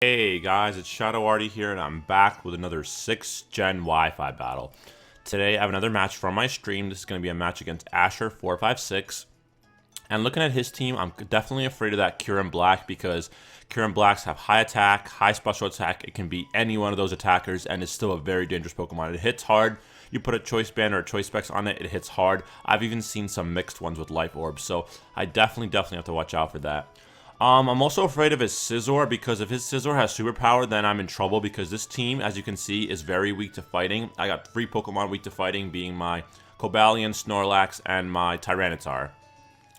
Hey guys, it's Shadow Artie here, and I'm back with another 6th Gen Wi-Fi battle. Today I have another match from my stream. This is going to be a match against Asher456. And looking at his team, I'm definitely afraid of that Kieran Black because Kieran Blacks have high attack, high special attack. It can beat any one of those attackers, and it's still a very dangerous Pokemon. It hits hard. You put a Choice Band or a Choice Specs on it, it hits hard. I've even seen some mixed ones with Life Orbs, so I definitely have to watch out for that. I'm also afraid of his Scizor because if his Scizor has superpower, then I'm in trouble because this team, as you can see, is very weak to fighting. I got 3 Pokemon weak to fighting, being my Cobalion, Snorlax, and my Tyranitar.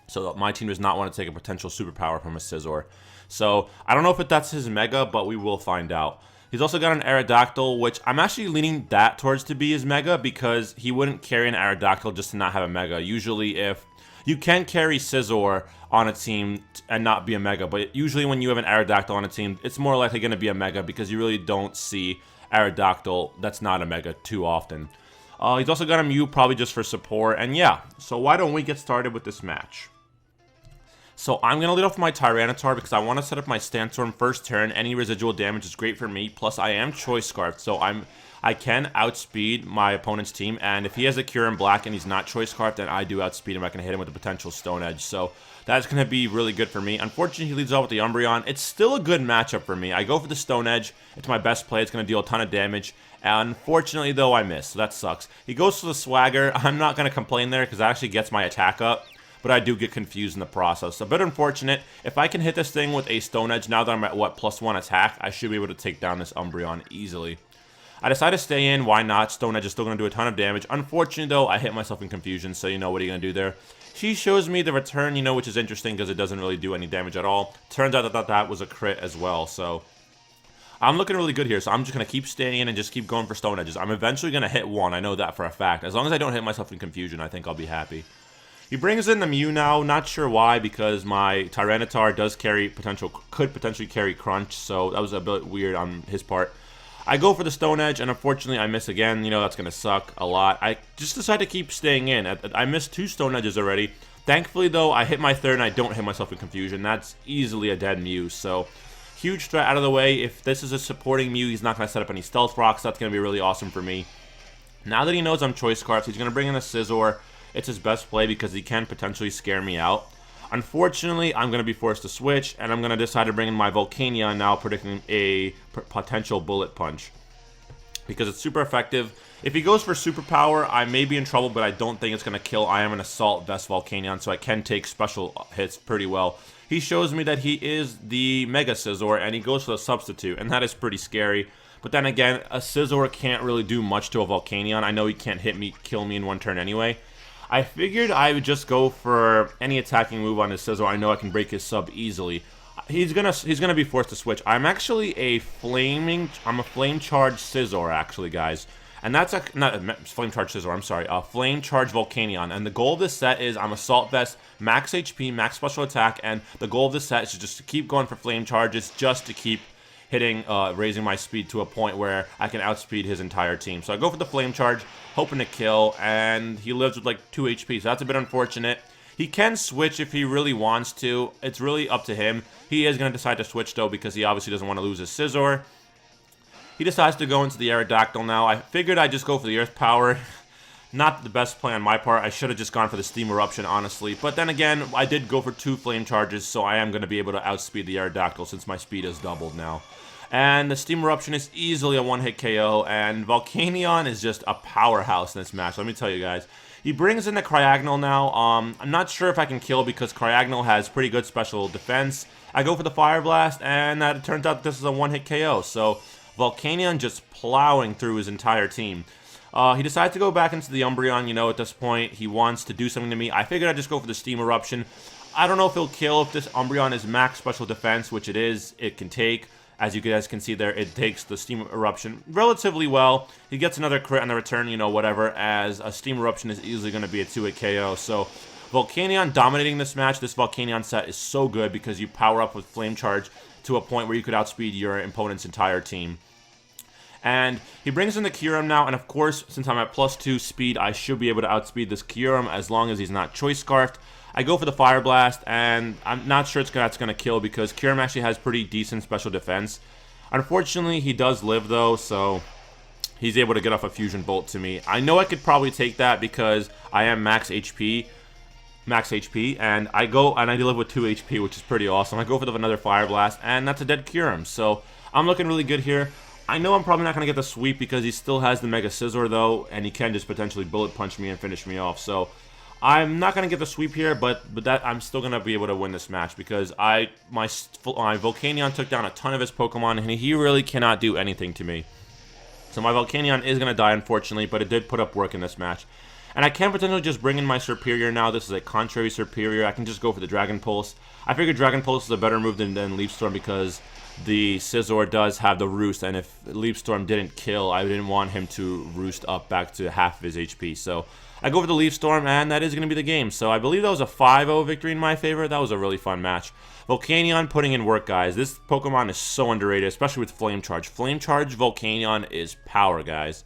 So my team does not want to take a potential superpower from a Scizor. So I don't know if that's his Mega, but we will find out. He's also got an Aerodactyl, which I'm actually leaning that towards to be his Mega because he wouldn't carry an Aerodactyl just to not have a Mega. Usually if you can carry Scizor on a team and not be a Mega, but usually when you have an Aerodactyl on a team, it's more likely going to be a Mega because you really don't see Aerodactyl that's not a Mega too often. He's also got a Mew probably just for support, and yeah, so why don't we get started with this match? So I'm going to lead off with my Tyranitar because I want to set up my Sandstorm first turn. Any residual damage is great for me, plus I am Choice Scarfed, so I can outspeed my opponent's team, and if he has a Kieran Black and he's not Choice Scarfed, then I do outspeed him. I can hit him with a potential Stone Edge, so that's going to be really good for me. Unfortunately, he leads off with the Umbreon. It's still a good matchup for me. I go for the Stone Edge. It's my best play. It's going to deal a ton of damage. Unfortunately, though, I miss, so that sucks. He goes for the Swagger. I'm not going to complain there because that actually gets my attack up, but I do get confused in the process. A bit unfortunate. If I can hit this thing with a Stone Edge, now that I'm at, what, +1 attack, I should be able to take down this Umbreon easily. I decide to stay in. Why not? Stone Edge is still going to do a ton of damage. Unfortunately, though, I hit myself in confusion, so you know what are you going to do there? She shows me the return, you know, which is interesting because it doesn't really do any damage at all. Turns out that was a crit as well, so I'm looking really good here, so I'm just going to keep staying in and just keep going for Stone Edges. I'm eventually going to hit one. I know that for a fact. As long as I don't hit myself in confusion, I think I'll be happy. He brings in the Mew now, not sure why, because my Tyranitar does could potentially carry Crunch, so that was a bit weird on his part. I go for the Stone Edge, and unfortunately I miss again. You know, that's going to suck a lot. I just decide to keep staying in. I missed 2 Stone Edges already. Thankfully, though, I hit my third, and I don't hit myself in confusion. That's easily a dead Mew, so huge threat out of the way. If this is a supporting Mew, he's not going to set up any Stealth Rocks. That's going to be really awesome for me. Now that he knows I'm Choice Scarfed, he's going to bring in a Scizor. It's his best play because he can potentially scare me out. Unfortunately, I'm going to be forced to switch, and I'm going to decide to bring in my Volcanion now, predicting a potential Bullet Punch because it's super effective. If he goes for Superpower, I may be in trouble, but I don't think it's going to kill. I am an Assault Vest Volcanion, so I can take special hits pretty well. He shows me that he is the Mega Scizor, and he goes for the Substitute, and that is pretty scary. But then again, a Scizor can't really do much to a Volcanion. I know he can't kill me in one turn anyway. I figured I would just go for any attacking move on his Scizor. I know I can break his sub easily. He's gonna be forced to switch. I'm actually a Flame Charged Scizor, actually, guys. And that's not a Flame Charged Scizor, I'm sorry, a Flame Charged Volcanion. And the goal of this set is I'm Assault Vest, max HP, max special attack, and the goal of this set is just to keep going for Flame Charges, just to keep hitting, raising my speed to a point where I can outspeed his entire team. So I go for the Flame Charge, hoping to kill, and he lives with like 2 HP, so that's a bit unfortunate. He can switch if he really wants to. It's really up to him. He is going to decide to switch, though, because he obviously doesn't want to lose his Scizor. He decides to go into the Aerodactyl now. I figured I'd just go for the Earth Power. Not the best play on my part. I should have just gone for the Steam Eruption, honestly. But then again, I did go for 2 Flame Charges, so I am going to be able to outspeed the Aerodactyl since my speed is doubled now. And the Steam Eruption is easily a one-hit KO, and Volcanion is just a powerhouse in this match, let me tell you guys. He brings in the Cryogonal now. I'm not sure if I can kill because Cryogonal has pretty good special defense. I go for the Fire Blast, and it turns out this is a one-hit KO, so Volcanion just plowing through his entire team. He decides to go back into the Umbreon, you know, at this point. He wants to do something to me. I figured I'd just go for the Steam Eruption. I don't know if he'll kill if this Umbreon is max special defense, which it is. It can take. As you guys can see there, it takes the Steam Eruption relatively well. He gets another crit on the return, you know, whatever, as a Steam Eruption is easily going to be a 2-hit KO. So, Volcanion dominating this match. This Volcanion set is so good because you power up with Flame Charge to a point where you could outspeed your opponent's entire team. And he brings in the Kyurem now, and of course, since I'm at +2 speed, I should be able to outspeed this Kyurem as long as he's not Choice Scarfed. I go for the Fire Blast, and I'm not sure that's going to kill because Kyurem actually has pretty decent special defense. Unfortunately, he does live though, so he's able to get off a fusion bolt to me. I know I could probably take that because I am max HP, and I live with 2 HP, which is pretty awesome. I go for another Fire Blast, and that's a dead Kyurem, so I'm looking really good here. I know I'm probably not going to get the sweep because he still has the Mega Scizor though, and he can just potentially bullet punch me and finish me off, so I'm not going to get the sweep here, but that I'm still going to be able to win this match because my Volcanion took down a ton of his Pokemon, and he really cannot do anything to me. So my Volcanion is going to die, unfortunately, but it did put up work in this match. And I can potentially just bring in my Serperior now. This is a contrary Serperior. I can just go for the Dragon Pulse. I figured Dragon Pulse is a better move than Leaf Storm because the Scizor does have the Roost, and if Leaf Storm didn't kill, I didn't want him to Roost up back to half of his HP. So I go for the Leaf Storm, and that is going to be the game. So I believe that was a 5-0 victory in my favor. That was a really fun match. Volcanion putting in work, guys. This Pokemon is so underrated, especially with Flame Charge. Flame Charge Volcanion is power, guys.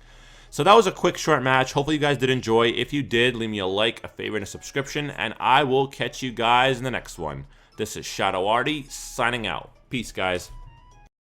So that was a quick, short match. Hopefully you guys did enjoy. If you did, leave me a like, a favorite, and a subscription, and I will catch you guys in the next one. This is Shadow Artie, signing out. Peace, guys.